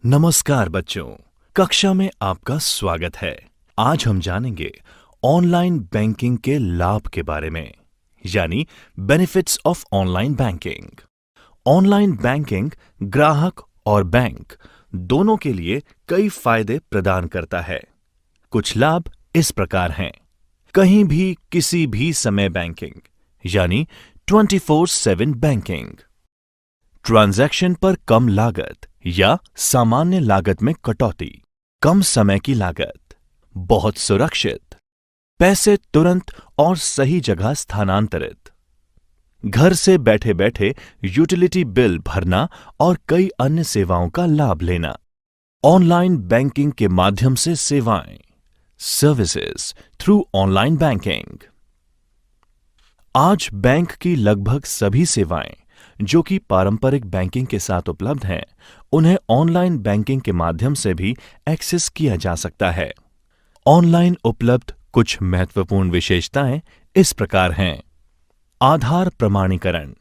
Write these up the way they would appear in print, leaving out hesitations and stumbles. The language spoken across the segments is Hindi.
नमस्कार बच्चों, कक्षा में आपका स्वागत है। आज हम जानेंगे ऑनलाइन बैंकिंग के लाभ के बारे में, यानी benefits of online banking. Online banking ग्राहक और बैंक दोनों के लिए कई फायदे प्रदान करता है। कुछ लाभ इस प्रकार हैं। कहीं भी किसी भी समय बैंकिंग, यानी 24/7 बैंकिंग। ट्रांजैक्शन पर कम लागत या सामान्य लागत में कटौती, कम समय की लागत, बहुत सुरक्षित, पैसे तुरंत और सही जगह स्थानांतरित, घर से बैठे बैठे यूटिलिटी बिल भरना और कई अन्य सेवाओं का लाभ लेना। ऑनलाइन बैंकिंग के माध्यम से सेवाएं, सर्विसेज थ्रू ऑनलाइन बैंकिंग। आज बैंक की लगभग सभी सेवाएं जो कि पारंपरिक बैंकिंग के साथ उपलब्ध हैं, उन्हें ऑनलाइन बैंकिंग के माध्यम से भी एक्सेस किया जा सकता है। ऑनलाइन उपलब्ध कुछ महत्वपूर्ण विशेषताएं इस प्रकार हैं। आधार प्रमाणीकरण,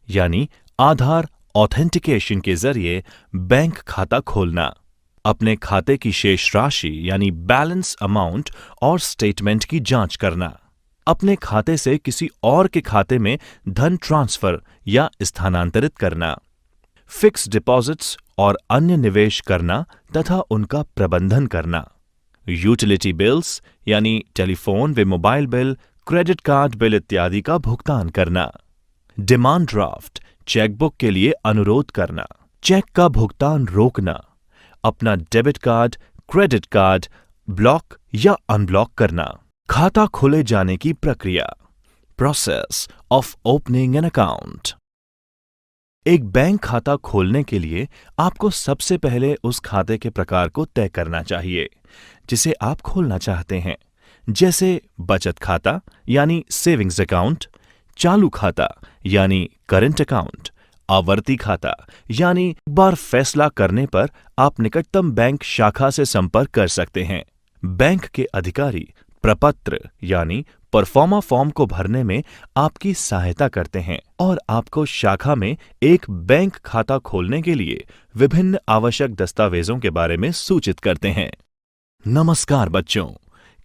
यानी आधार ऑथेंटिकेशन के जरिए बैंक खाता खोलना, अपने खाते की शेष राशि यानी बैलेंस अमाउंट और स्टेटमेंट की जांच करना, अपने खाते से किसी और के खाते में धन ट्रांसफर या स्थानांतरित करना, फिक्स डिपॉजिट्स और अन्य निवेश करना तथा उनका प्रबंधन करना, यूटिलिटी बिल्स यानी टेलीफोन व mobile bill, credit card bill इत्यादि का भुगतान करना, डिमांड ड्राफ्ट चेकबुक के लिए अनुरोध करना, चेक का भुगतान रोकना, अपना debit card, credit card block या अनब्लॉक करना, खाता खोले जाने की प्रक्रिया, process of opening an account. एक बैंक खाता खोलने के लिए आपको सबसे पहले उस खाते के प्रकार को तय करना चाहिए जिसे आप खोलना चाहते हैं, जैसे बचत खाता यानी सेविंग्स अकाउंट, चालू खाता यानी करंट अकाउंट, आवर्ती खाता यानी एक बार फैसला करने पर आप निकटतम बैंक शाखा से संपर्क कर सकते हैं। बैंक के अधिकारी प्रपत्र यानी परफॉर्मा फॉर्म को भरने में आपकी सहायता करते हैं और आपको शाखा में एक बैंक खाता खोलने के लिए विभिन्न आवश्यक दस्तावेजों के बारे में सूचित करते हैं। नमस्कार बच्चों,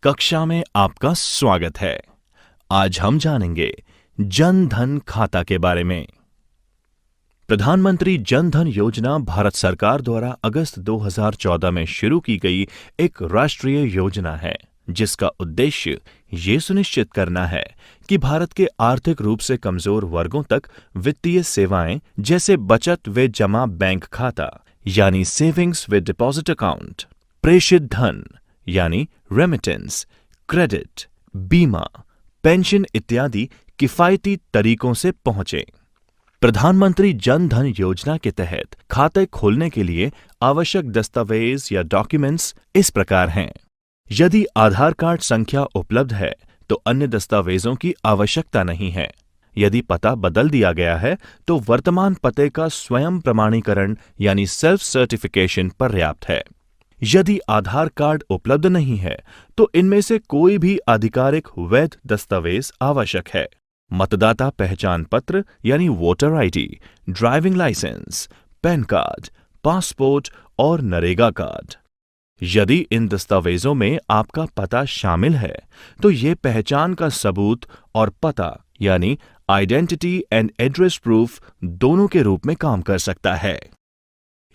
कक्षा में आपका स्वागत है। आज हम जानेंगे जन धन खाता के बारे में। प्रधानमंत्री जन धन योजना भारत सरकार द्वारा अगस्त 2014 में शुरू की गई एक राष्ट्रीय योजना है, जिसका उद्देश्य ये सुनिश्चित करना है कि भारत के आर्थिक रूप से कमजोर वर्गों तक वित्तीय सेवाएं जैसे बचत व जमा बैंक खाता यानी सेविंग्स व डिपॉजिट अकाउंट, प्रेषित धन यानी रेमिटेंस, क्रेडिट, बीमा, पेंशन इत्यादि किफायती तरीकों से पहुंचे। प्रधानमंत्री जन धन योजना के तहत खाते खोलने के लिए आवश्यक दस्तावेज या डॉक्यूमेंट्स इस प्रकार हैं। यदि आधार कार्ड संख्या उपलब्ध है तो अन्य दस्तावेजों की आवश्यकता नहीं है। यदि पता बदल दिया गया है तो वर्तमान पते का स्वयं प्रमाणीकरण यानी सेल्फ सर्टिफिकेशन पर्याप्त है। यदि आधार कार्ड उपलब्ध नहीं है तो इनमें से कोई भी आधिकारिक वैध दस्तावेज आवश्यक है। मतदाता पहचान पत्र यानी voter ID, driving licence, PAN card, passport और नरेगा कार्ड। यदि इन दस्तावेजों में आपका पता शामिल है तो ये पहचान का सबूत और पता यानी आइडेंटिटी एंड एड्रेस प्रूफ दोनों के रूप में काम कर सकता है।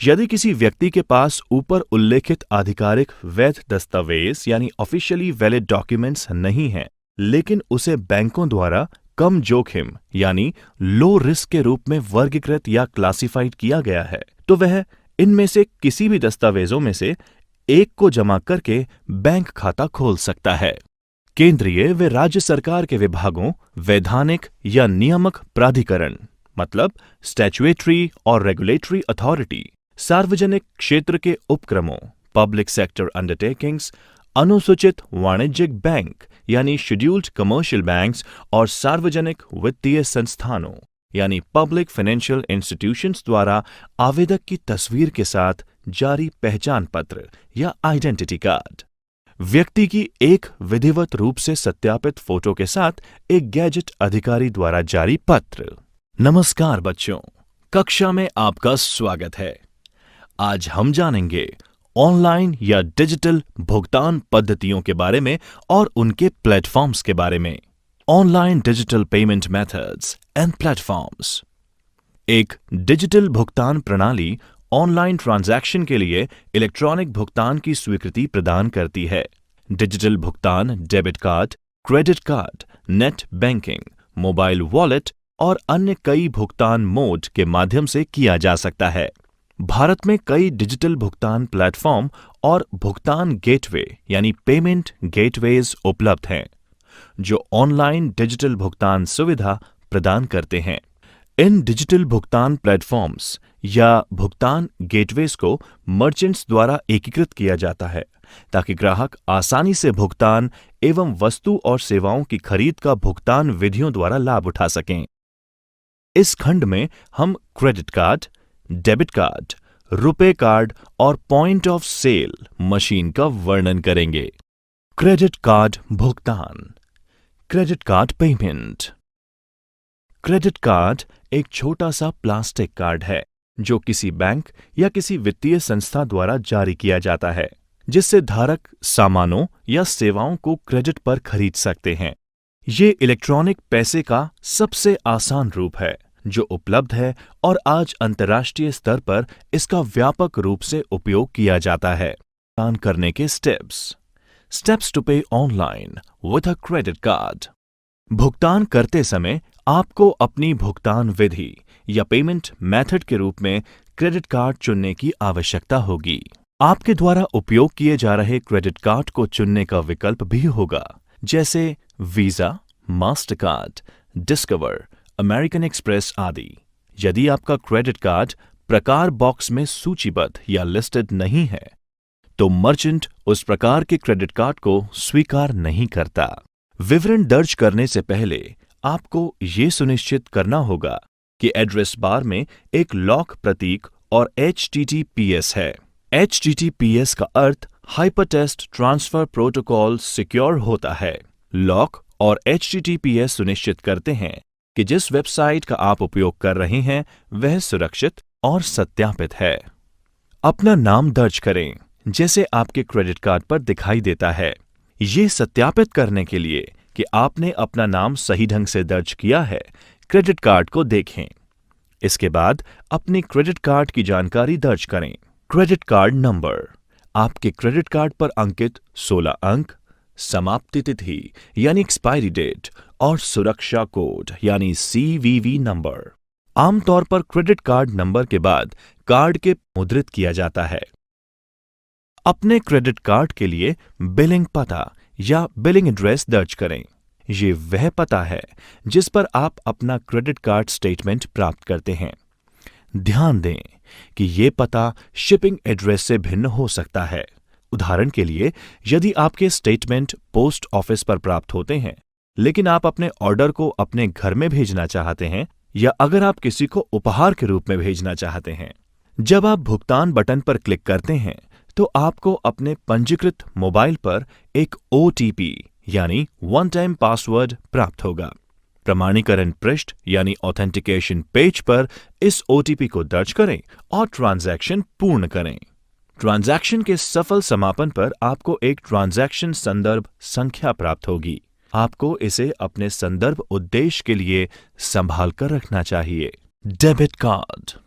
यदि किसी व्यक्ति के पास ऊपर उल्लेखित आधिकारिक वैध दस्तावेज यानी ऑफिशियली वैलिड डॉक्यूमेंट्स नहीं हैं, लेकिन उसे बैंकों द्वारा कम जोखिम यानी लो रिस्क के रूप में वर्गीकृत या क्लासिफाइड किया गया है, तो वह इनमें से किसी भी दस्तावेजों में से एक को जमा करके बैंक खाता खोल सकता है। केंद्रीय व राज्य सरकार के विभागों, वैधानिक या नियामक प्राधिकरण मतलब स्टैट्यूटरी और रेगुलेटरी अथॉरिटी, सार्वजनिक क्षेत्र के उपक्रमों, पब्लिक सेक्टर अंडरटेकिंग्स, अनुसूचित वाणिज्यिक बैंक यानी शेड्यूल्ड कमर्शियल बैंक्स और सार्वजनिक वित्तीय संस्थानों यानी पब्लिक फाइनेंशियल इंस्टीट्यूशंस द्वारा आवेदक की तस्वीर के साथ जारी पहचान पत्र या आइडेंटिटी कार्ड, व्यक्ति की एक विधिवत रूप से सत्यापित फोटो के साथ एक गैजेट अधिकारी द्वारा जारी पत्र। नमस्कार बच्चों, कक्षा में आपका स्वागत है। आज हम जानेंगे ऑनलाइन या डिजिटल भुगतान पद्धतियों के बारे में और उनके प्लेटफॉर्म्स के बारे में। Online digital payment methods and platforms. एक डिजिटल भुगतान प्रणाली ऑनलाइन ट्रांजैक्शन के लिए इलेक्ट्रॉनिक भुगतान की स्वीकृति प्रदान करती है। डिजिटल भुगतान debit card, credit card, net banking, mobile wallet और अन्य कई भुगतान मोड के माध्यम से किया जा सकता है। भारत में कई डिजिटल भुगतान प्लेटफॉर्म और भुगतान गेटवे यानी पेमेंट गेटवेज उपलब्ध हैं, जो ऑनलाइन डिजिटल भुगतान सुविधा प्रदान करते हैं। इन डिजिटल भुगतान प्लेटफॉर्म्स या भुगतान गेटवेज को मर्चेंट्स द्वारा एकीकृत किया जाता है ताकि ग्राहक आसानी से भुगतान एवं वस्तु और सेवाओं की खरीद का भुगतान विधियों द्वारा लाभ उठा सकें। इस खंड में हम credit card, debit card, RuPay card और पॉइंट ऑफ सेल मशीन का वर्णन करेंगे। क्रेडिट कार्ड भुगतान। Credit card payment. Credit card एक छोटा सा प्लास्टिक कार्ड है जो किसी बैंक या किसी वित्तीय संस्था द्वारा जारी किया जाता है, जिससे धारक सामानों या सेवाओं को क्रेडिट पर खरीद सकते हैं। ये इलेक्ट्रॉनिक पैसे का सबसे आसान रूप है जो उपलब्ध है और आज अंतर्राष्ट्रीय स्तर पर इसका व्यापक रूप से उपयोग किया जाता है। भुगतान करने के स्टेप्स टू पे online with a credit card. भुगतान करते समय आपको अपनी भुगतान विधि या पेमेंट मेथड के रूप में क्रेडिट कार्ड चुनने की आवश्यकता होगी। आपके द्वारा उपयोग किए जा रहे क्रेडिट कार्ड को चुनने का विकल्प भी होगा, जैसे visa, Mastercard, discover, American express आदि। यदि आपका क्रेडिट कार्ड प्रकार बॉक्स में सूचीबद्ध या लिस्टेड नहीं है, तो मर्चेंट उस प्रकार के क्रेडिट कार्ड को स्वीकार नहीं करता। विवरण दर्ज करने से पहले आपको ये सुनिश्चित करना होगा कि एड्रेस बार में एक लॉक प्रतीक और HTTPS है। HTTPS का अर्थ हाइपरटेक्स्ट ट्रांसफर प्रोटोकॉल सिक्योर होता है। लॉक और HTTPS सुनिश्चित करते हैं कि जिस वेबसाइट का आप उपयोग कर रहे हैं वह सुरक्षित और सत्यापित है। अपना नाम दर्ज करें, जैसे आपके क्रेडिट कार्ड पर दिखाई देता है। ये सत्यापित करने के लिए कि आपने अपना नाम सही ढंग से दर्ज किया है, क्रेडिट कार्ड को देखें। इसके बाद अपनी क्रेडिट कार्ड की जानकारी दर्ज करें। Credit card number. आपके क्रेडिट कार्ड पर अंकित 16 अंक, समाप्ति तिथि यानी एक्सपायरी डेट और सुरक्षा कोड यानी CVV नंबर। आमतौर पर क्रेडिट कार्ड नंबर के बाद कार्ड के मुद्रित किया जाता है। अपने क्रेडिट कार्ड के लिए बिलिंग पता या बिलिंग एड्रेस दर्ज करें। ये वह पता है जिस पर आप अपना क्रेडिट कार्ड स्टेटमेंट प्राप्त करते हैं। ध्यान दें कि ये पता शिपिंग एड्रेस से भिन्न हो सकता है। उदाहरण के लिए, यदि आपके स्टेटमेंट पोस्ट ऑफिस पर प्राप्त होते हैं, लेकिन आप अपने ऑर्डर को अपने घर में भेजना चाहते हैं, या अगर आप किसी को उपहार के रूप में भेजना चाहते हैं, जब आप भुगतान बटन पर क्लिक करते हैं तो आपको अपने पंजीकृत मोबाइल पर एक OTP यानी वन टाइम पासवर्ड प्राप्त होगा। प्रमाणीकरण पृष्ठ यानी ऑथेंटिकेशन पेज पर इस OTP को दर्ज करें और ट्रांजैक्शन पूर्ण करें। ट्रांजैक्शन के सफल समापन पर आपको एक ट्रांजैक्शन संदर्भ संख्या प्राप्त होगी। आपको इसे अपने संदर्भ उद्देश्य के लिए संभाल कर रखना चाहिए। Debit card.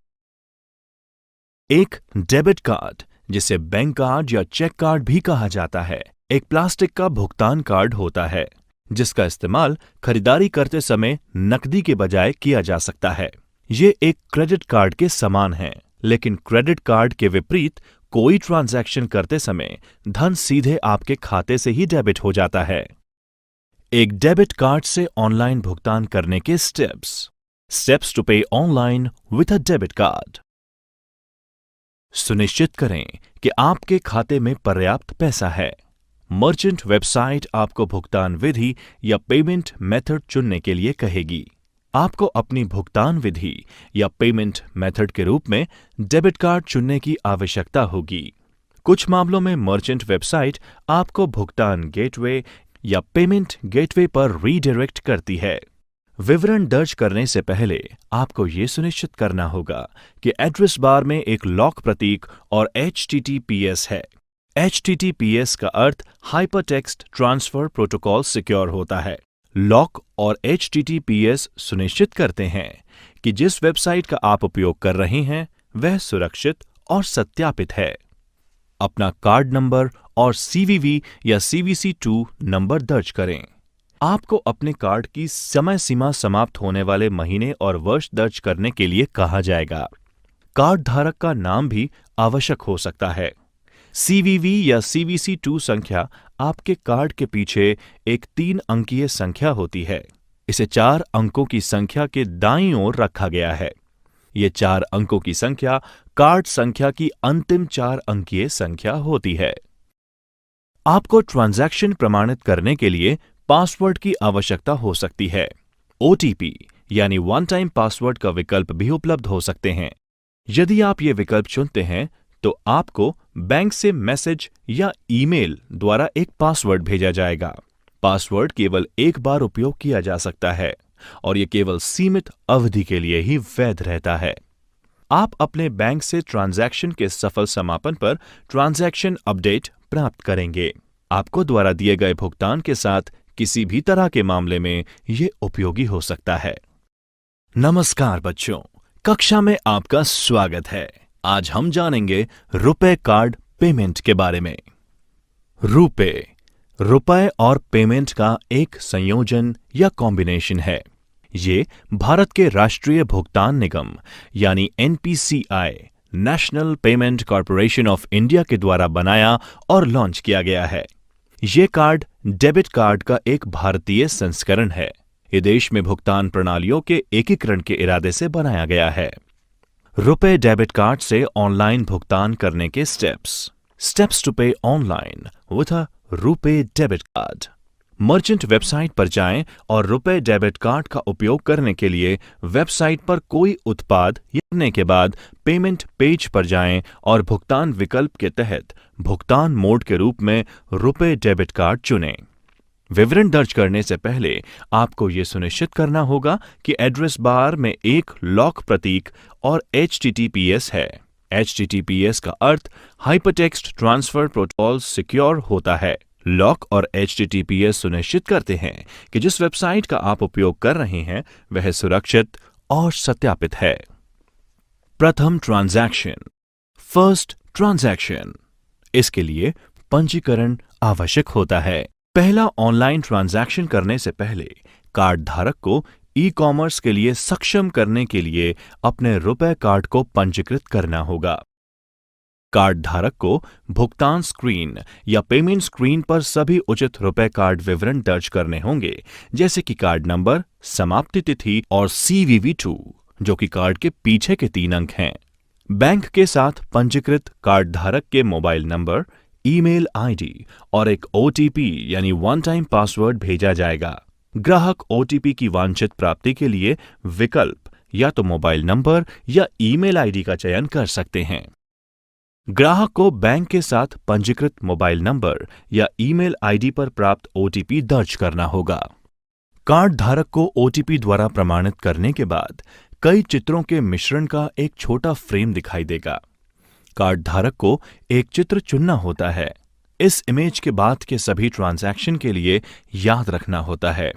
एक डेबिट कार्ड, जिसे बैंक कार्ड या चेक कार्ड भी कहा जाता है, एक प्लास्टिक का भुगतान कार्ड होता है जिसका इस्तेमाल खरीदारी करते समय नकदी के बजाय किया जा सकता है। ये एक क्रेडिट कार्ड के समान है, लेकिन क्रेडिट कार्ड के विपरीत कोई ट्रांजैक्शन करते समय धन सीधे आपके खाते से ही डेबिट हो जाता है। एक डेबिट कार्ड से ऑनलाइन भुगतान करने के स्टेप्स टू पे online with a debit card. सुनिश्चित करें कि आपके खाते में पर्याप्त पैसा है। मर्चेंट वेबसाइट आपको भुगतान विधि या पेमेंट मेथड चुनने के लिए कहेगी। आपको अपनी भुगतान विधि या पेमेंट मेथड के रूप में डेबिट कार्ड चुनने की आवश्यकता होगी। कुछ मामलों में मर्चेंट वेबसाइट आपको भुगतान गेटवे या पेमेंट गेटवे पर रीडायरेक्ट करती है। विवरण दर्ज करने से पहले आपको ये सुनिश्चित करना होगा कि एड्रेस बार में एक लॉक प्रतीक और HTTPS है। HTTPS का अर्थ हाइपरटेक्स्ट ट्रांसफर प्रोटोकॉल सिक्योर होता है। लॉक और HTTPS सुनिश्चित करते हैं कि जिस वेबसाइट का आप उपयोग कर रहे हैं वह सुरक्षित और सत्यापित है। अपना कार्ड नंबर और CVV या CVC2 नंबर दर्ज करें। आपको अपने कार्ड की समय सीमा समाप्त होने वाले महीने और वर्ष दर्ज करने के लिए कहा जाएगा। कार्ड धारक का नाम भी आवश्यक हो सकता है। CVV या CVC2 संख्या आपके कार्ड के पीछे एक 3 अंकीय संख्या होती है। इसे 4 अंकों की संख्या के दाईं ओर रखा गया है। ये 4 अंकों की संख्या कार्ड संख्या की अंतिम 4 अंकीय संख्या होती है। आपको ट्रांजैक्शन प्रमाणित करने के लिए पासवर्ड की आवश्यकता हो सकती है। OTP यानी वन टाइम पासवर्ड का विकल्प भी उपलब्ध हो सकते हैं। यदि आप ये विकल्प चुनते हैं तो आपको बैंक से मैसेज या ईमेल द्वारा एक पासवर्ड भेजा जाएगा। पासवर्ड केवल एक बार उपयोग किया जा सकता है और ये केवल सीमित अवधि के लिए ही वैध रहता है। आप अपने बैंक से ट्रांजैक्शन के सफल समापन पर ट्रांजैक्शन अपडेट प्राप्त करेंगे। आपको द्वारा दिए गए भुगतान के साथ किसी भी तरह के मामले में ये उपयोगी हो सकता है। नमस्कार बच्चों, कक्षा में आपका स्वागत है। आज हम जानेंगे रुपए कार्ड पेमेंट के बारे में। रुपए और पेमेंट का एक संयोजन या कॉम्बिनेशन है। ये भारत के राष्ट्रीय भुगतान निगम यानी NPCI national payment corporation of India के द्वारा बनाया और लॉन्च किया गया है। ये कार्ड डेबिट कार्ड का एक भारतीय संस्करण है। ये देश में भुगतान प्रणालियों के एकीकरण के इरादे से बनाया गया है। रुपए डेबिट कार्ड से ऑनलाइन भुगतान करने के स्टेप्स टू पे online with a RuPay debit card. Merchant website पर जाएं और रुपए डेबिट कार्ड का उपयोग करने के लिए वेबसाइट पर कोई उत्पाद करने के बाद पेमेंट पेज पर जाएं और भुगतान विकल्प के तहत भुगतान मोड के रूप में रुपए डेबिट कार्ड चुनें। विवरण दर्ज करने से पहले आपको यह सुनिश्चित करना होगा कि एड्रेस बार में एक लॉक प्रतीक और HTTPS है। HTTPS का अर्थ हाइपरटेक्स्ट ट्रांसफर प्रोटोकॉल सिक्योर होता है। लॉक और HTTPS सुनिश्चित करते हैं कि जिस वेबसाइट का आप उपयोग कर रहे हैं वह सुरक्षित और सत्यापित है। प्रथम ट्रांजैक्शन, फर्स्ट ट्रांजैक्शन। इसके लिए पंजीकरण आवश्यक होता है। पहला ऑनलाइन ट्रांजैक्शन करने से पहले कार्ड धारक को ई-कॉमर्स के लिए सक्षम करने के लिए अपने रुपए कार्ड को पंजीकृत करना होगा। कार्ड धारक को भुगतान स्क्रीन या पेमेंट स्क्रीन पर सभी उचित रुपए कार्ड विवरण दर्ज करने होंगे, जैसे कि कार्ड नंबर, समाप्ति तिथि और CVV2, जो कि कार्ड के पीछे के 3 अंक हैं। बैंक के साथ पंजीकृत कार्ड धारक के मोबाइल नंबर, ईमेल ID और एक OTP यानी वन टाइम पासवर्ड भेजा जाएगा। ग्राहक OTP की वांछित प्राप्ति के लिए विकल्प या तो मोबाइल नंबर या ईमेल ID का चयन कर सकते हैं। ग्राहक को बैंक के साथ पंजीकृत मोबाइल नंबर या ईमेल ID पर प्राप्त OTP दर्ज करना होगा। कार्ड धारक को OTP द्वारा प्रमाणित करने के बाद कई चित्रों के मिश्रण का एक छोटा फ्रेम दिखाई देगा। कार्ड धारक को एक चित्र चुनना होता है। इस इमेज के बाद के सभी ट्रांजैक्शन के लिए याद रखना होता है।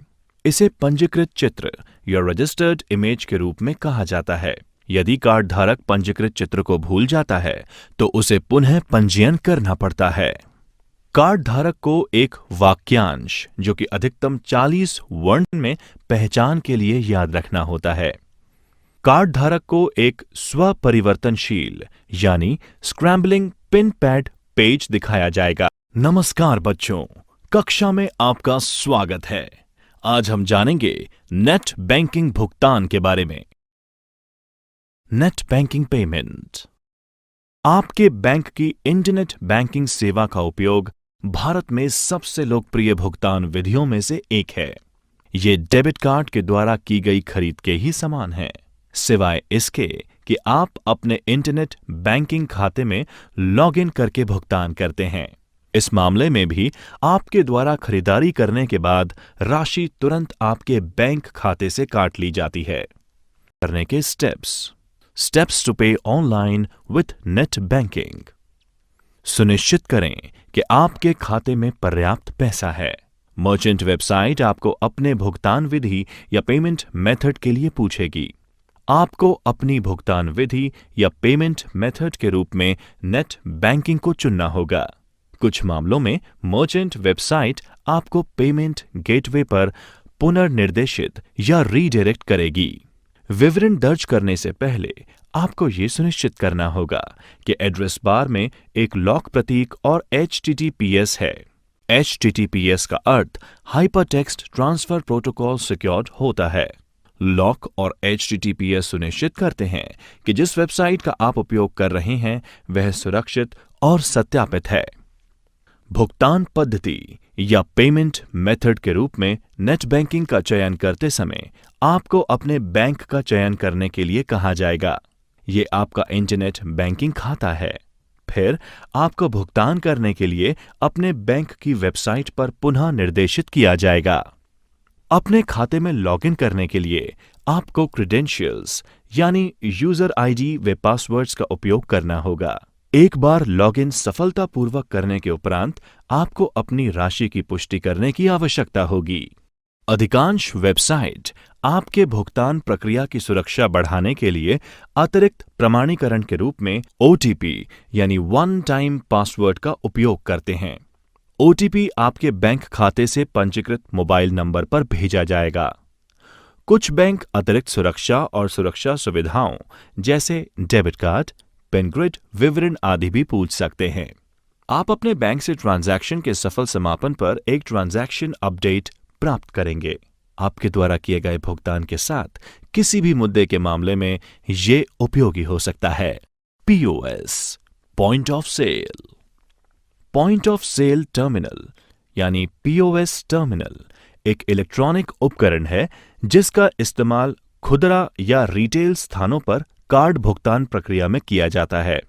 इसे पंजीकृत चित्र या रजिस्टर्ड इमेज के रूप में कहा जाता है। यदि कार्ड धारक पंजीकृत चित्र को भूल जाता है तो उसे पुनः पंजीयन करना पड़ता है। कार्ड धारक को एक वाक्यांश जो कि अधिकतम 40 वर्ण में पहचान के लिए याद रखना होता है। कार्ड धारक को एक स्वपरिवर्तनशील यानी स्क्रैम्बलिंग पिन पैड पेज दिखाया जाएगा। नमस्कार बच्चों, कक्षा में आपका स्वागत है। आज हम जानेंगे नेट बैंकिंग भुगतान के बारे में। नेट बैंकिंग पेमेंट आपके बैंक की इंटरनेट बैंकिंग सेवा का उपयोग भारत में सबसे लोकप्रिय भुगतान विधियों में से एक है। ये डेबिट कार्ड के द्वारा की गई खरीद के ही समान है। सिवाय इसके कि आप अपने इंटरनेट बैंकिंग खाते में लॉगिन करके भुगतान करते हैं। इस मामले में भी आपके द्वारा खरीदारी करने के बाद राशि तुरंत आपके बैंक खाते से काट ली जाती है। करने के स्टेप्स टू पे ऑनलाइन विथ नेट बैंकिंग। सुनिश्चित करें कि आपके खाते में पर्याप्त पैसा है। मर्चेंट वेबसाइट आपको अपने भुगतान विधि या पेमेंट मेथड के लिए पूछेगी। आपको अपनी भुगतान विधि या पेमेंट मेथड के रूप में नेट बैंकिंग को चुनना होगा। कुछ मामलों में मर्चेंट वेबसाइट आपको पेमेंट गेटवे पर पुनर्निर्देशित या रीडायरेक्ट करेगी। विवरण दर्ज करने से पहले आपको यह सुनिश्चित करना होगा कि एड्रेस बार में एक लॉक प्रतीक और HTTPS है। HTTPS का अर्थ हाइपरटेक्स्ट ट्रांसफर प्रोटोकॉल सिक्योर्ड होता है। लॉक और HTTPS सुनिश्चित करते हैं कि जिस वेबसाइट का आप उपयोग कर रहे हैं वह सुरक्षित और सत्यापित है। भुगतान पद्धति या पेमेंट मेथड के रूप में नेट बैंकिंग का चयन करते समय आपको अपने बैंक का चयन करने के लिए कहा जाएगा। ये आपका इंटरनेट बैंकिंग खाता है। फिर आपको भुगतान करने के लिए अपने बैंक की वेबसाइट पर पुनः निर्देशित किया जाएगा। अपने खाते में लॉगिन करने के लिए आपको क्रेडेंशियल्स यानी यूजर आईडी व पासवर्ड्स का उपयोग करना होगा। एक बार लॉगिन सफलतापूर्वक करने के उपरांत आपको अपनी राशि की पुष्टि करने की आवश्यकता होगी। अधिकांश वेबसाइट आपके भुगतान प्रक्रिया की सुरक्षा बढ़ाने के लिए अतिरिक्त प्रमाणीकरण के रूप में OTP यानी वन टाइम पासवर्ड का उपयोग करते हैं। OTP आपके बैंक खाते से पंजीकृत मोबाइल नंबर पर भेजा जाएगा। कुछ बैंक अतिरिक्त सुरक्षा और सुरक्षा सुविधाओं जैसे डेबिट कार्ड, पिन ग्रिड विवरण आदि भी पूछ सकते हैं। आप अपने बैंक से ट्रांजैक्शन के सफल समापन पर एक ट्रांजैक्शन अपडेट प्राप्त करेंगे। आपके द्वारा किए गए भुगतान के साथ किसी भी मुद्दे के मामले में ये उपयोगी हो सकता है। POS point of sale. Point of sale terminal यानी POS टर्मिनल एक इलेक्ट्रॉनिक उपकरण है जिसका इस्तेमाल खुदरा या रिटेल स्थानों पर कार्ड भुगतान प्रक्रिया में किया जाता है।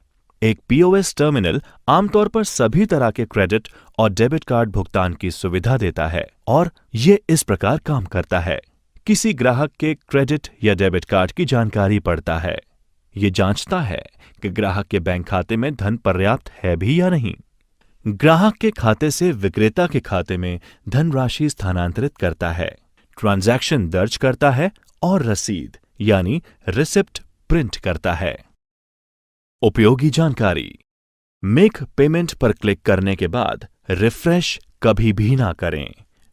एक POS टर्मिनल आमतौर पर सभी तरह के क्रेडिट और डेबिट कार्ड भुगतान की सुविधा देता है और ये इस प्रकार काम करता है। किसी ग्राहक के क्रेडिट या डेबिट कार्ड की जानकारी पढ़ता है। ये जांचता है कि ग्राहक के बैंक खाते में धन पर्याप्त है भी या नहीं। ग्राहक के खाते से विक्रेता के खाते में धनराशि स्थानांतरित करता है, ट्रांजैक्शन दर्ज करता है और रसीद यानी रिसिप्ट प्रिंट करता है। उपयोगी जानकारी। मेक पेमेंट पर क्लिक करने के बाद रिफ्रेश कभी भी ना करें,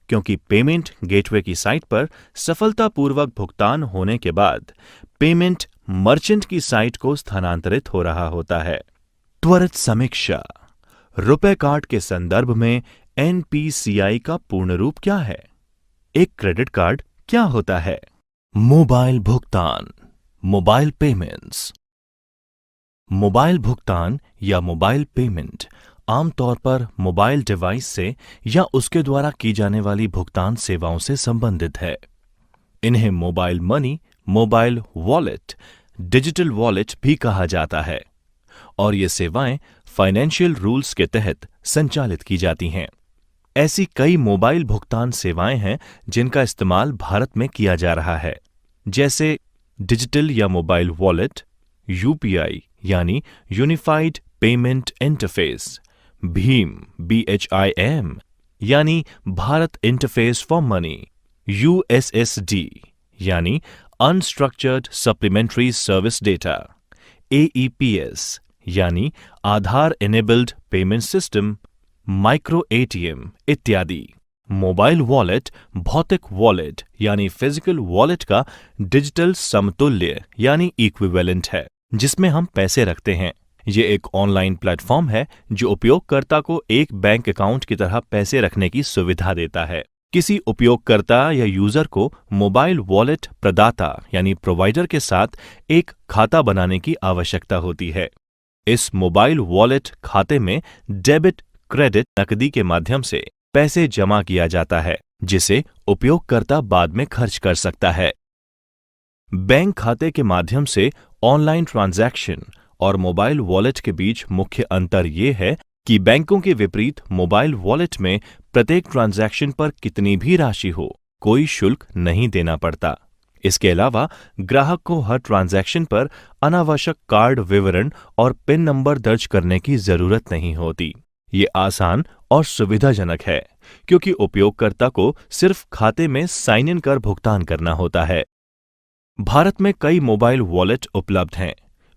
क्योंकि पेमेंट गेटवे की साइट पर सफलतापूर्वक भुगतान होने के बाद पेमेंट मर्चेंट की साइट को स्थानांतरित हो रहा होता है। त्वरित समीक्षा। रुपए कार्ड के संदर्भ में NPCI का पूर्ण रूप क्या है? एक क्रेडिट कार्ड क्या होता है? मोबाइल भुगतान, मोबाइल पेमेंट्स। मोबाइल भुगतान या मोबाइल पेमेंट आमतौर पर मोबाइल डिवाइस से या उसके द्वारा की जाने वाली भुगतान सेवाओं से संबंधित है। इन्हें mobile money, mobile wallet, digital wallet भी कहा जाता है और ये सेवाएं फाइनेंशियल रूल्स के तहत संचालित की जाती हैं। ऐसी कई मोबाइल भुगतान सेवाएं हैं जिनका इस्तेमाल भारत में किया जा रहा है, जैसे डिजिटल या मोबाइल वॉलेट, UPI यानी unified payment interface, Bhim BHIM यानी Bharat interface for money, USSD यानी unstructured supplementary service data, AEPS यानी Aadhaar enabled payment system, micro ATM इत्यादि। मोबाइल वॉलेट भौतिक वॉलेट यानी फिजिकल वॉलेट का डिजिटल समतुल्य यानी इक्विवेलेंट है, जिसमें हम पैसे रखते हैं। ये एक ऑनलाइन प्लेटफॉर्म है जो उपयोगकर्ता को एक बैंक अकाउंट की तरह पैसे रखने की सुविधा देता है। किसी उपयोगकर्ता या यूजर को मोबाइल वॉलेट प्रदाता यानी प्रोवाइडर के साथ एक खाता बनाने की आवश्यकता होती है। इस मोबाइल वॉलेट खाते में डेबिट, क्रेडिट, नकदी के माध्यम से पैसे जमा किया जाता है, जिसे उपयोगकर्ता बाद में खर्च कर सकता है। बैंक खाते के माध्यम से ऑनलाइन ट्रांजैक्शन और मोबाइल वॉलेट के बीच मुख्य अंतर ये है कि बैंकों के विपरीत मोबाइल वॉलेट में प्रत्येक ट्रांजैक्शन पर कितनी भी राशि हो, कोई शुल्क नहीं देना पड़ता। इसके अलावा ग्राहक को हर ट्रांजैक्शन पर अनावश्यक कार्ड विवरण और पिन नंबर दर्ज करने की जरूरत नहीं होती। ये आसान और सुविधाजनक है क्योंकि उपयोगकर्ता को सिर्फ खाते में साइन इन कर भुगतान करना होता है। भारत में कई मोबाइल वॉलेट उपलब्ध हैं,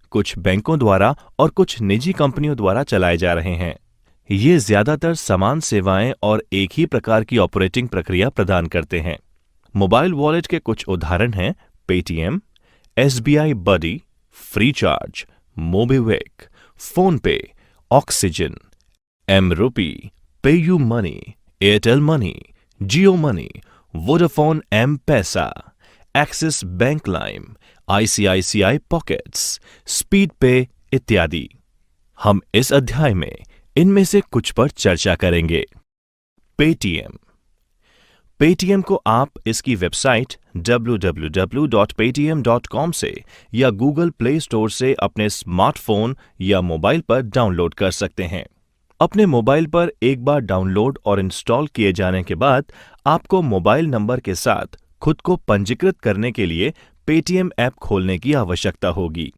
कुछ बैंकों द्वारा और कुछ निजी कंपनियों द्वारा चलाए जा रहे हैं। ये ज्यादातर समान सेवाएं और एक ही प्रकार की ऑपरेटिंग प्रक्रिया प्रदान करते हैं। मोबाइल वॉलेट के कुछ उदाहरण हैं Paytm, SBI buddy, Freecharge, MobiKwik, PhonePe, Oxygen, M Rupee, PayU money, Airtel money, Jio money, Vodafone M Pesa, Axis bank Lime, ICICI pockets, speed pay इत्यादि। हम इस अध्याय में इनमें से कुछ पर चर्चा करेंगे। पेटीएम। पेटीएम को आप इसकी वेबसाइट www.paytm.com से या गूगल प्ले स्टोर से अपने स्मार्टफोन या मोबाइल पर डाउनलोड कर सकते हैं। अपने मोबाइल पर एक बार डाउनलोड और इंस्टॉल किए जाने के बाद आपको मोबाइल नंबर के साथ खुद को पंजीकृत करने के लिए पेटीएम ऐप खोलने की आवश्यकता होगी।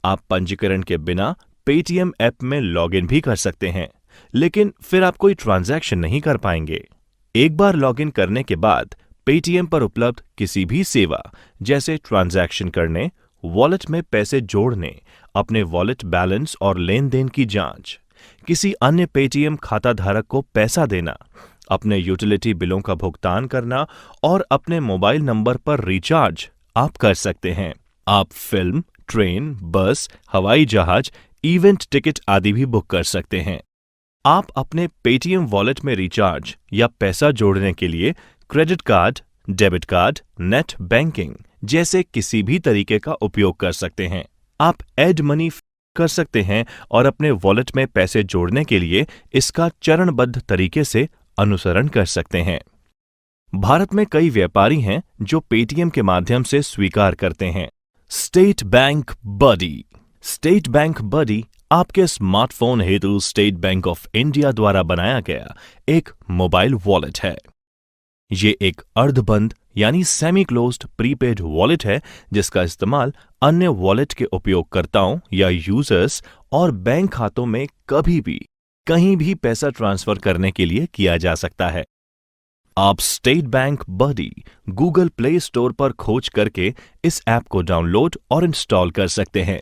आप पंजीकरण के बिना पेटीएम ऐप में लॉगिन भी कर सकते हैं, लेकिन फिर आप कोई ट्रांजैक्शन नहीं कर पाएंगे। एक बार लॉगिन करने के बाद पेटीएम पर उपलब्ध किसी भी सेवा जैसे ट्रांजैक्शन करने, वॉलेट में पैसे जोड़ने, अपने वॉलेट बैलेंस और लेन देन की जांच, किसी अन्य पेटीएम खाता धारक को पैसा देना, अपने यूटिलिटी बिलों का भुगतान करना और अपने मोबाइल नंबर पर रिचार्ज आप कर सकते हैं। आप फिल्म, ट्रेन, बस, हवाई जहाज, इवेंट टिकट आदि भी बुक कर सकते हैं। आप अपने पेटीएम वॉलेट में रिचार्ज या पैसा जोड़ने के लिए credit card, debit card, net banking जैसे किसी भी तरीके का उपयोग कर सकते हैं। आप ऐड मनी कर सकते हैं और अपने वॉलेट में पैसे जोड़ने के लिए इसका चरणबद्ध तरीके से अनुसरण कर सकते हैं। भारत में कई व्यापारी हैं जो पेटीएम के माध्यम से स्वीकार करते हैं। स्टेट बैंक बडी। स्टेट बैंक बडी आपके स्मार्टफोन हेतु स्टेट बैंक ऑफ इंडिया द्वारा बनाया गया एक मोबाइल वॉलेट है। ये एक अर्धबंद यानी सेमी क्लोज्ड प्रीपेड वॉलेट है जिसका इस्तेमाल अन्य वॉलेट के उपयोगकर्ताओं या यूजर्स और बैंक खातों में कभी भी कहीं भी पैसा ट्रांसफर करने के लिए किया जा सकता है। आप स्टेट बैंक बडी गूगल प्ले स्टोर पर खोज करके इस ऐप को डाउनलोड और इंस्टॉल कर सकते हैं।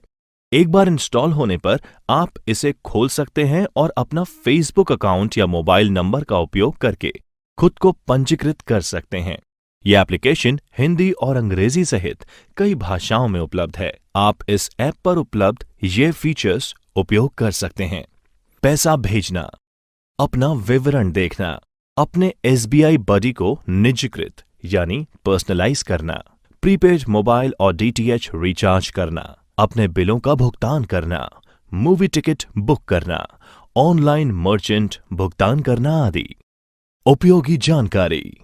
एक बार इंस्टॉल होने पर आप इसे खोल सकते हैं और अपना फेसबुक अकाउंट या मोबाइल नंबर का उपयोग करके खुद को पंजीकृत कर सकते हैं। यह एप्लीकेशन हिंदी और अंग्रेजी सहित कई भाषाओं में उपलब्ध है। आप इस ऐप पर उपलब्ध ये फीचर्स उपयोग कर सकते हैं। पैसा भेजना, अपना विवरण देखना, अपने एसबीआई बडी को निजीकृत यानी पर्सनलाइज करना, प्रीपेड मोबाइल और डीटीएच रिचार्ज करना, अपने बिलों का भुगतान करना, मूवी टिकट बुक करना, ऑनलाइन मर्चेंट भुगतान करना आदि। उपयोगी जानकारी।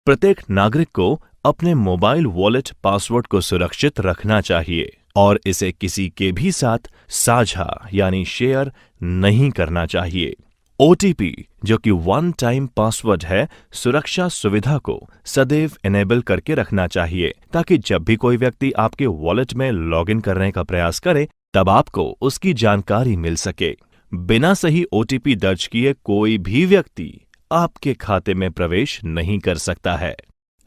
प्रत्येक नागरिक को अपने मोबाइल वॉलेट पासवर्ड को सुरक्षित रखना चाहिए और इसे किसी के भी साथ साझा यानी शेयर नहीं करना चाहिए। ओटीपी जो कि वन टाइम पासवर्ड है, सुरक्षा सुविधा को सदैव इनेबल करके रखना चाहिए ताकि जब भी कोई व्यक्ति आपके वॉलेट में लॉगिन करने का प्रयास करे तब आपको उसकी जानकारी मिल सके। बिना सही ओटीपी दर्ज किए कोई भी व्यक्ति आपके खाते में प्रवेश नहीं कर सकता है।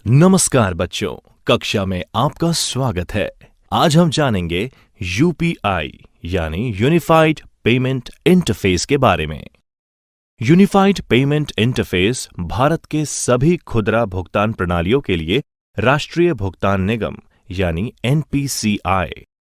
नमस्कार बच्चों, कक्षा में आपका स्वागत है। आज हम जानेंगे यूपीआई यानी यूनिफाइड पेमेंट इंटरफेस के बारे में। यूनिफाइड पेमेंट इंटरफेस भारत के सभी खुदरा भुगतान प्रणालियों के लिए राष्ट्रीय भुगतान निगम यानी NPCI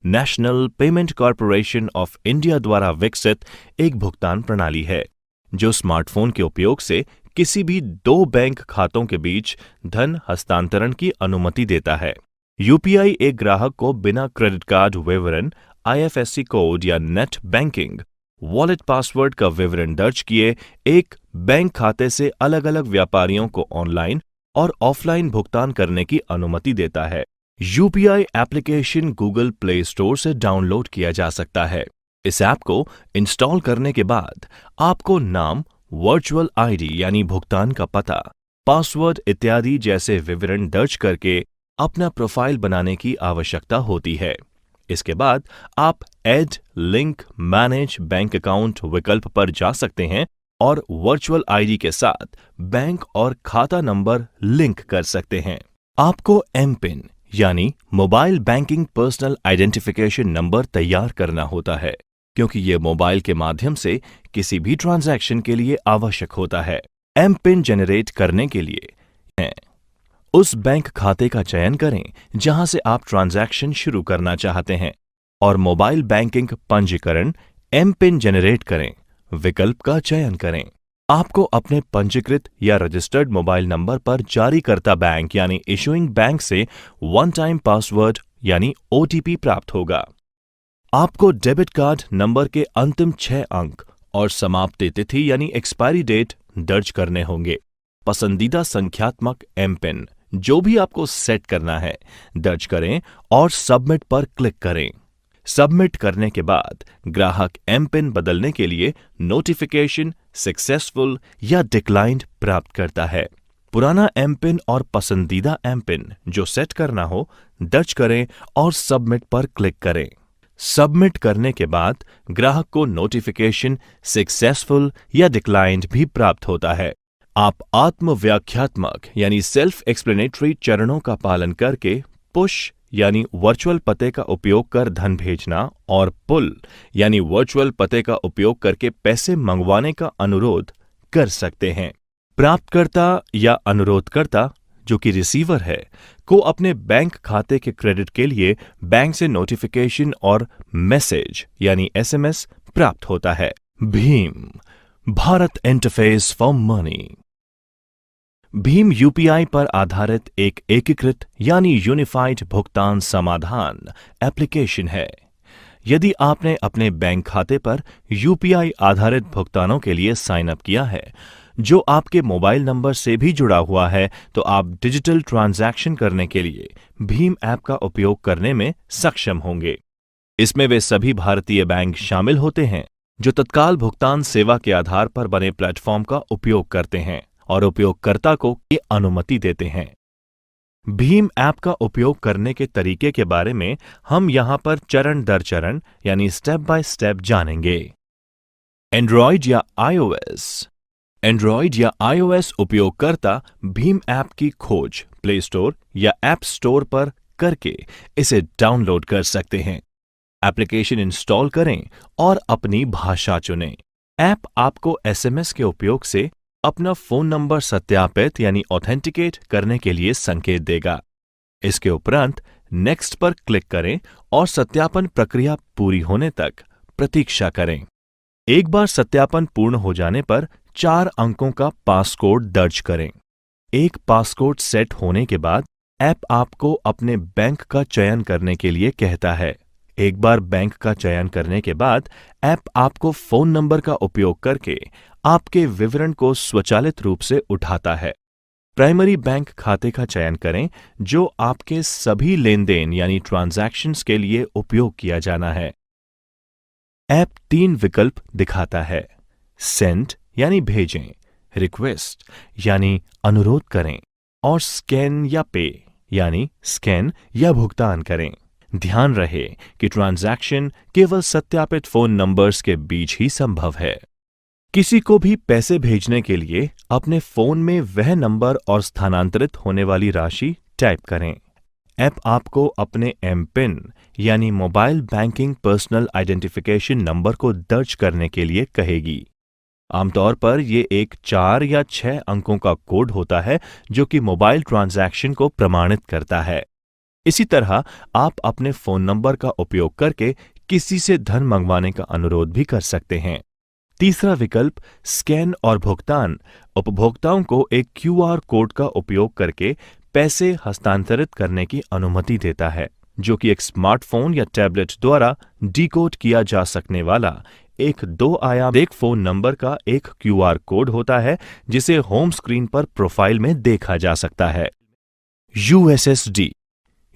national payment corporation of India द्वारा विकसित एक भुगतान प्रणाली है जो स्मार्टफोन के उपयोग से किसी भी दो बैंक खातों के बीच धन हस्तांतरण की अनुमति देता है। यूपीआई एक ग्राहक को बिना क्रेडिट कार्ड विवरण, आईएफएससी कोड या नेट बैंकिंग, वॉलेट पासवर्ड का विवरण दर्ज किए एक बैंक खाते से अलग अलग व्यापारियों को ऑनलाइन और ऑफलाइन भुगतान करने की अनुमति देता है। UPI application Google play store से डाउनलोड किया जा सकता है। इस ऐप को इंस्टॉल करने के बाद आपको नाम, वर्चुअल आईडी यानी भुगतान का पता, पासवर्ड इत्यादि जैसे विवरण दर्ज करके अपना प्रोफाइल बनाने की आवश्यकता होती है। इसके बाद आप add, link, manage bank account विकल्प पर जा सकते हैं और वर्चुअल आईडी के साथ बैंक और खाता नंबर लिंक कर सकते हैं। आपको एमपिन यानी mobile banking personal identification number तैयार करना होता है, क्योंकि ये मोबाइल के माध्यम से किसी भी ट्रांजैक्शन के लिए आवश्यक होता है। एमपिन जनरेट करने के लिए है उस बैंक खाते का चयन करें जहां से आप ट्रांजैक्शन शुरू करना चाहते हैं और मोबाइल बैंकिंग पंजीकरण एमपिन जनरेट करें विकल्प का चयन करें। आपको अपने पंजीकृत या रजिस्टर्ड मोबाइल नंबर पर जारीकर्ता बैंक यानी इशूइंग बैंक से वन टाइम पासवर्ड यानी ओटीपी प्राप्त होगा। आपको डेबिट कार्ड नंबर के अंतिम 6 अंक और समाप्ति तिथि यानी एक्सपायरी डेट दर्ज करने होंगे। पसंदीदा संख्यात्मक एमपिन जो भी आपको सेट करना है दर्ज करें और सबमिट पर क्लिक करें। सबमिट करने के बाद ग्राहक एमपिन बदलने के लिए नोटिफिकेशन सक्सेसफुल या डिक्लाइंड प्राप्त करता है। पुराना एमपिन और पसंदीदा एमपिन जो सेट करना हो दर्ज करें और सबमिट पर क्लिक करें। सबमिट करने के बाद ग्राहक को नोटिफिकेशन सक्सेसफुल या डिक्लाइंड भी प्राप्त होता है। आप आत्मव्याख्यात्मक यानी सेल्फ एक्सप्लेनेटरी चरणों का पालन करके पुश यानी वर्चुअल पते का उपयोग कर धन भेजना और पुल यानी वर्चुअल पते का उपयोग करके पैसे मंगवाने का अनुरोध कर सकते हैं। प्राप्तकर्ता या अनुरोधकर्ता जो कि रिसीवर है को अपने बैंक खाते के क्रेडिट के लिए बैंक से नोटिफिकेशन और मैसेज यानी एसएमएस प्राप्त होता है। Bhim Bharat interface for money. Bhim UPI पर आधारित एक एकीकृत यानी यूनिफाइड भुगतान समाधान एप्लीकेशन है। यदि आपने अपने बैंक खाते पर यूपीआई आधारित भुगतानों के लिए साइन अप किया है जो आपके मोबाइल नंबर से भी जुड़ा हुआ है, तो आप डिजिटल ट्रांजैक्शन करने के लिए भीम ऐप का उपयोग करने में सक्षम होंगे। इसमें वे सभी भारतीय बैंक शामिल होते हैं जो तत्काल भुगतान सेवा के आधार पर बने प्लेटफॉर्म का उपयोग करते हैं और उपयोगकर्ता को ये अनुमति देते हैं। भीम ऐप का उपयोग करने के तरीके के बारे में हम यहां पर चरण दर चरण यानी स्टेप बाय स्टेप जानेंगे। एंड्रॉयड या आईओएस उपयोगकर्ता भीम ऐप की खोज प्ले स्टोर या ऐप स्टोर पर करके इसे डाउनलोड कर सकते हैं। एप्लीकेशन इंस्टॉल करें और अपनी भाषा चुनें। ऐप आपको एसएमएस के उपयोग से अपना फोन नंबर सत्यापित यानी ऑथेंटिकेट करने के लिए संकेत देगा। इसके उपरांत नेक्स्ट पर क्लिक करें और सत्यापन प्रक्रिया पूरी होने तक प्रतीक्षा करें। एक बार सत्यापन पूर्ण हो जाने पर 4 अंकों का पासकोड दर्ज करें। एक पासकोड सेट होने के बाद ऐप आपको अपने बैंक का चयन करने के लिए कहता है। एक बार बैंक का चयन करने के बाद ऐप आपको फोन नंबर का उपयोग करके आपके विवरण को स्वचालित रूप से उठाता है। प्राइमरी बैंक खाते का चयन करें जो आपके सभी लेनदेन यानी ट्रांजैक्शंस के लिए उपयोग किया जाना है। ऐप 3 विकल्प दिखाता है। सेंड यानी भेजें, रिक्वेस्ट यानी अनुरोध करें और स्कैन या पे यानी स्कैन या भुगतान करें। ध्यान रहे कि ट्रांजैक्शन केवल सत्यापित फोन नंबर्स के बीच ही संभव है। किसी को भी पैसे भेजने के लिए अपने फोन में वह नंबर और स्थानांतरित होने वाली राशि टाइप करें। ऐप आपको अपने एमपिन यानी mobile banking personal identification number को दर्ज करने के लिए कहेगी। आमतौर पर यह एक 4 या 6 अंकों का कोड होता है जो कि मोबाइल ट्रांजैक्शन को प्रमाणित करता है। इसी तरह आप अपने फोन नंबर का उपयोग करके किसी से धन मंगवाने का अनुरोध भी कर सकते हैं। तीसरा विकल्प स्कैन और भुगतान उपभोक्ताओं को एक क्यूआर कोड का उपयोग करके पैसे हस्तांतरित करने की अनुमति देता है, जो कि एक स्मार्टफोन या टैबलेट द्वारा डिकोड किया जा सकने वाला एक 2 आयाम एक फोन नंबर का एक क्यूआर कोड होता है जिसे होम स्क्रीन पर प्रोफाइल में देखा जा सकता है। यूएसएसडी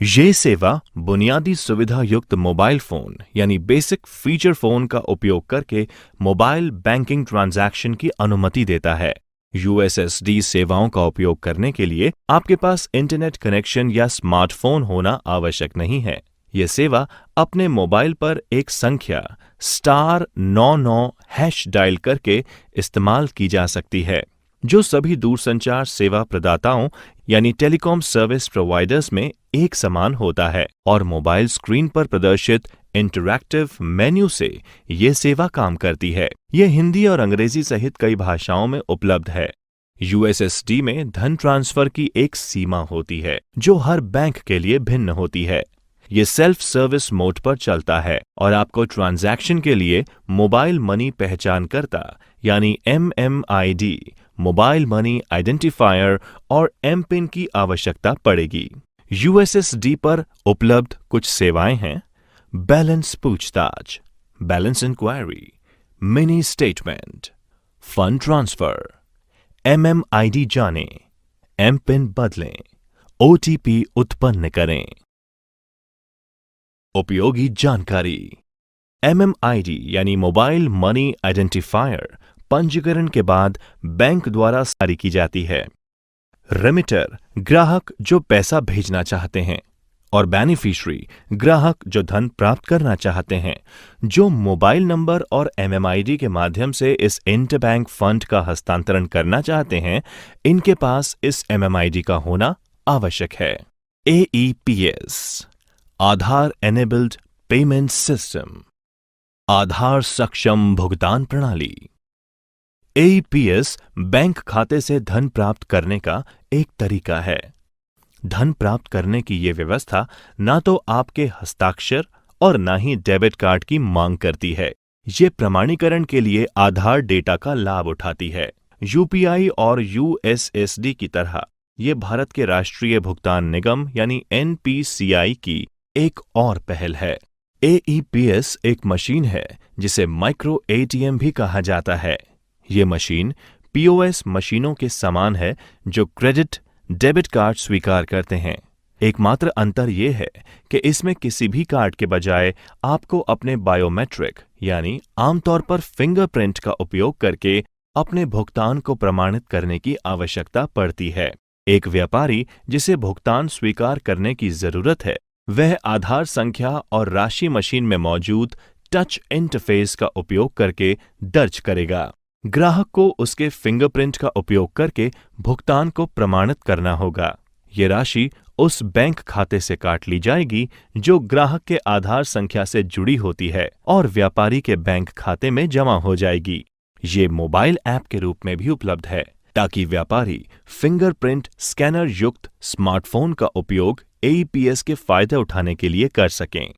ये सेवा बुनियादी सुविधा युक्त मोबाइल फोन यानी बेसिक फीचर फोन का उपयोग करके मोबाइल बैंकिंग ट्रांजैक्शन की अनुमति देता है। यूएसएसडी सेवाओं का उपयोग करने के लिए आपके पास इंटरनेट कनेक्शन या स्मार्टफोन होना आवश्यक नहीं है। यह सेवा अपने मोबाइल पर एक संख्या *99# डायल करके इस्तेमाल की जा सकती है, जो सभी दूरसंचार सेवा प्रदाताओं यानी टेलीकॉम सर्विस प्रोवाइडर्स में एक समान होता है और मोबाइल स्क्रीन पर प्रदर्शित इंटरैक्टिव मेन्यू से ये सेवा काम करती है। यह हिंदी और अंग्रेजी सहित कई भाषाओं में उपलब्ध है। यूएसएसडी में धन ट्रांसफर की एक सीमा होती है जो हर बैंक के लिए भिन्न होती है। ये सेल्फ सर्विस मोड पर चलता है और आपको ट्रांजैक्शन के लिए मोबाइल मनी पहचानकर्ता यानी MMID, मोबाइल मनी आइडेंटिफायर और एमपिन की आवश्यकता पड़ेगी। यूएसएसडी पर उपलब्ध कुछ सेवाएं हैं: बैलेंस पूछताछ, balance inquiry, mini statement, fund transfer, MMID जानें, एमपिन बदलें, OTP उत्पन्न करें। उपयोगी जानकारी: MMID यानी मोबाइल मनी आइडेंटिफायर पंजीकरण के बाद बैंक द्वारा जारी की जाती है। रेमिटर ग्राहक जो पैसा भेजना चाहते हैं और बेनिफिशियरी ग्राहक जो धन प्राप्त करना चाहते हैं। जो मोबाइल नंबर और MMID के माध्यम से इस इंटरबैंक फंड का हस्तांतरण करना चाहते हैं, इनके पास इस MMID का होना आवश्यक है। AEPS आधार एनेबल्ड पेमेंट सिस्टम, आधार सक्षम भुगतान प्रणाली। AEPS बैंक खाते से धन प्राप्त करने का एक तरीका है। धन प्राप्त करने की ये व्यवस्था ना तो आपके हस्ताक्षर और ना ही डेबिट कार्ड की मांग करती है। ये प्रमाणीकरण के लिए आधार डेटा का लाभ उठाती है। UPI और USSD की तरह ये भारत के राष्ट्रीय भुगतान निगम यानी NPCI की एक और पहल है। AEPS एक मशीन है जिसे माइक्रो ATM भी कहा जाता है। ये मशीन POS मशीनों के समान है जो क्रेडिट डेबिट कार्ड स्वीकार करते हैं। एकमात्र अंतर यह है कि इसमें किसी भी कार्ड के बजाय आपको अपने बायोमेट्रिक यानी आमतौर पर फिंगरप्रिंट का उपयोग करके अपने भुगतान को प्रमाणित करने की आवश्यकता पड़ती है। एक व्यापारी जिसे भुगतान स्वीकार करने की जरूरत है, वह आधार संख्या और राशि मशीन में मौजूद टच इंटरफेस का उपयोग करके दर्ज करेगा। ग्राहक को उसके फिंगरप्रिंट का उपयोग करके भुगतान को प्रमाणित करना होगा। ये राशि उस बैंक खाते से काट ली जाएगी जो ग्राहक के आधार संख्या से जुड़ी होती है और व्यापारी के बैंक खाते में जमा हो जाएगी। ये मोबाइल ऐप के रूप में भी उपलब्ध है ताकि व्यापारी फिंगरप्रिंट स्कैनर युक्त स्मार्टफोन का उपयोग AEPS के फायदे उठाने के लिए कर सकें।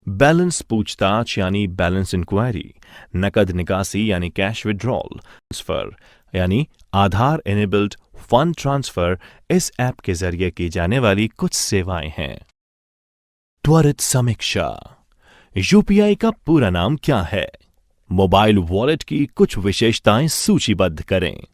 बैलेंस पूछताछ यानी बैलेंस इंक्वायरी, नकद निकासी यानी कैश विड्रॉल, ट्रांसफर यानी आधार एनेबल्ड फंड ट्रांसफर इस ऐप के जरिए की जाने वाली कुछ सेवाएं हैं। त्वरित समीक्षा: UPI का पूरा नाम क्या है? मोबाइल वॉलेट की कुछ विशेषताएं सूचीबद्ध करें।